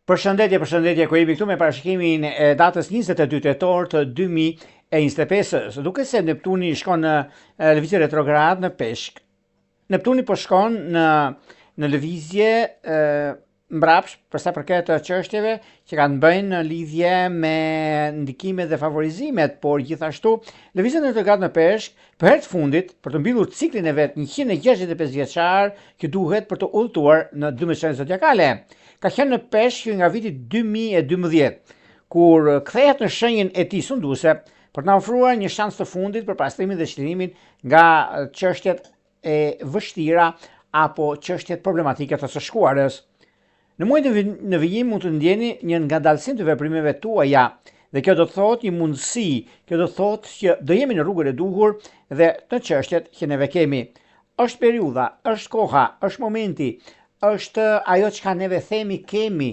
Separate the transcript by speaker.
Speaker 1: Përshëndetje, ku jemi këtu me parashikimin e datës 22 tetor të 2025, duke se Neptuni shkon në lëvizje retrograd në Peshk. Neptuni po shkon në lëvizje mbrapsht për sa përket çështjeve që kanë bëjnë në lidhje me ndikimet dhe favorizimet, por gjithashtu lëvizja retrograd në Peshk për herë të fundit për të mbyllur ciklin e vet 165 vjeçar që duhet për të udhëtuar në 12 shenjë zodiakale. Ka qenë në Peshk nga viti 2012, kur kthehet në shenjën e tij sunduese për të na ofruar një shans të fundit për pastrimin dhe çliриmin nga çështjet e vështira apo çështjet problematike të së shkuarës. Në muajin në vijim mund të ndjeni një ngadalësim të veprimeve tuaja, dhe kjo do të thotë një mundësi, kjo do të thotë që do jemi në rrugën e duhur dhe në çështjet që neve kemi. Është periudha, është koha, është momenti, është ajo çka neve themi kemi